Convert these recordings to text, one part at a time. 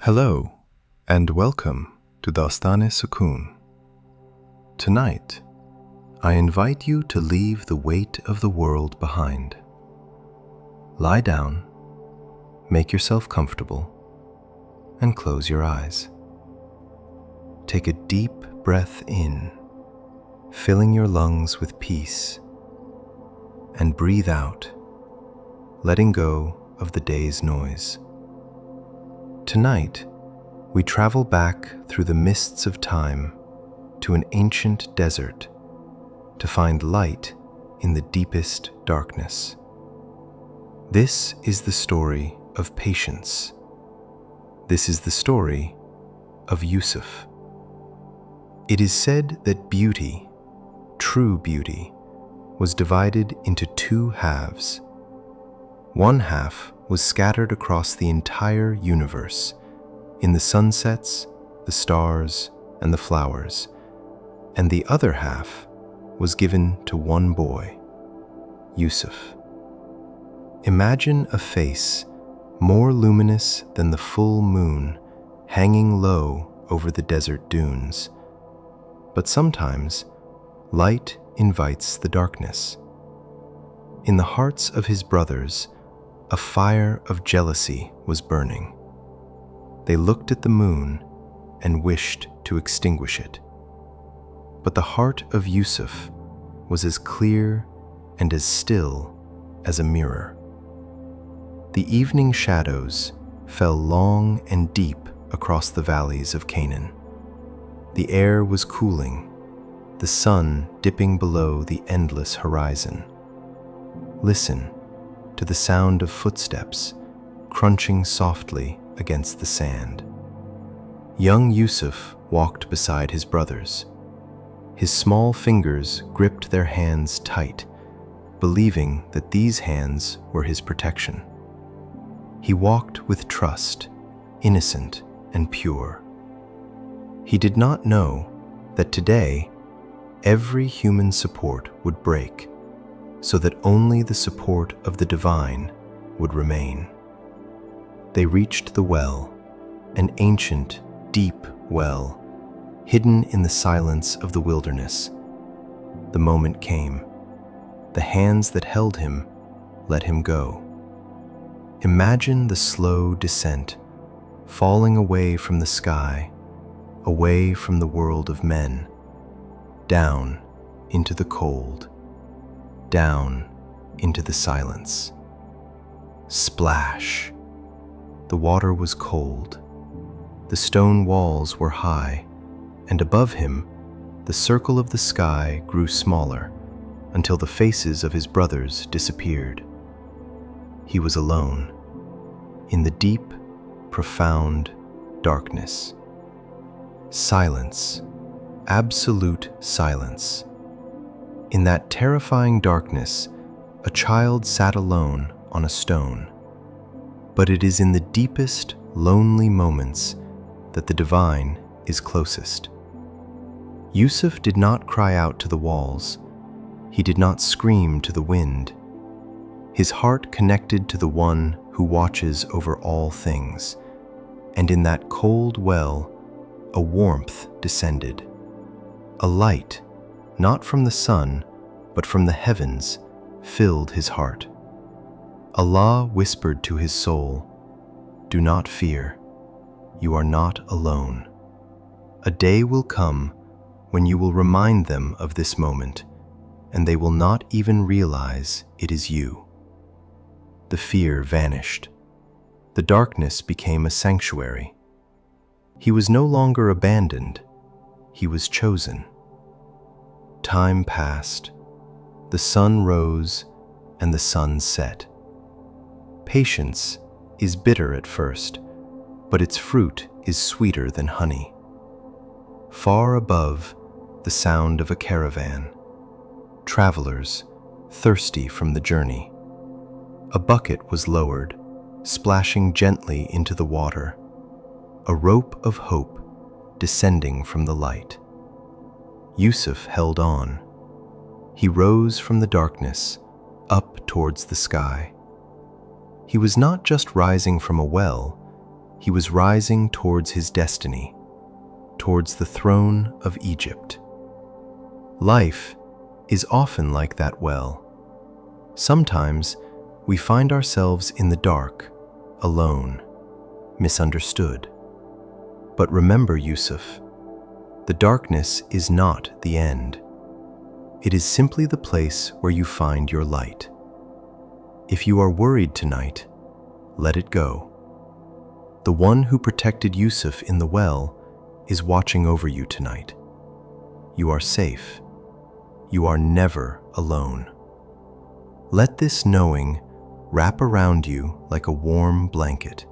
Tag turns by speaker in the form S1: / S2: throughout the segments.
S1: Hello, and welcome to Dastan Sukoon. Tonight, I invite you to leave the weight of the world behind. Lie down, make yourself comfortable, and close your eyes. Take a deep breath in, filling your lungs with peace, and breathe out, letting go of the day's noise. Tonight, we travel back through the mists of time to an ancient desert to find light in the deepest darkness. This is the story of patience. This is the story of Yusuf. It is said that beauty, true beauty, was divided into two halves. One half was scattered across the entire universe, in the sunsets, the stars, and the flowers, and the other half was given to one boy, Yusuf. Imagine a face more luminous than the full moon hanging low over the desert dunes. But sometimes, light invites the darkness. In the hearts of his brothers, a fire of jealousy was burning. They looked at the moon and wished to extinguish it. But the heart of Yusuf was as clear and as still as a mirror. The evening shadows fell long and deep across the valleys of Canaan. The air was cooling, the sun dipping below the endless horizon. Listen to the sound of footsteps crunching softly against the sand. Young Yusuf walked beside his brothers. His small fingers gripped their hands tight, believing that these hands were his protection. He walked with trust, innocent and pure. He did not know that today every human support would break, so that only the support of the divine would remain. They reached the well, an ancient, deep well, hidden in the silence of the wilderness. The moment came. The hands that held him let him go. Imagine the slow descent, falling away from the sky, away from the world of men, down into the cold, down into the silence. Splash! The water was cold. The stone walls were high, and above him, the circle of the sky grew smaller until the faces of his brothers disappeared. He was alone, in the deep, profound darkness. Silence, absolute silence. In that terrifying darkness, a child sat alone on a stone. But it is in the deepest, lonely moments that the divine is closest. Yusuf did not cry out to the walls. He did not scream to the wind. His heart connected to the one who watches over all things, and in that cold well, a warmth descended. A light, not from the sun, but from the heavens, filled his heart. Allah whispered to his soul, "Do not fear. You are not alone. A day will come when you will remind them of this moment, and they will not even realize it is you." The fear vanished. The darkness became a sanctuary. He was no longer abandoned. He was chosen. Time passed. The sun rose and the sun set. Patience is bitter at first, but its fruit is sweeter than honey. Far above, the sound of a caravan. Travelers, thirsty from the journey. A bucket was lowered, splashing gently into the water. A rope of hope descending from the light. Yusuf held on. He rose from the darkness, up towards the sky. He was not just rising from a well, He was rising towards his destiny, towards the throne of Egypt. Life is often like that well. Sometimes we find ourselves in the dark, alone, misunderstood. But remember, Yusuf, the darkness is not the end. It is simply the place where you find your light. If you are worried tonight, let it go. The one who protected Yusuf in the well is watching over you tonight. You are safe. You are never alone. Let this knowing wrap around you like a warm blanket.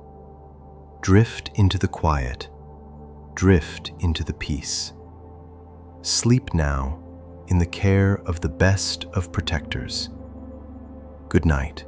S1: Drift into the quiet. Drift into the peace. Sleep now in the care of the best of protectors. Good night.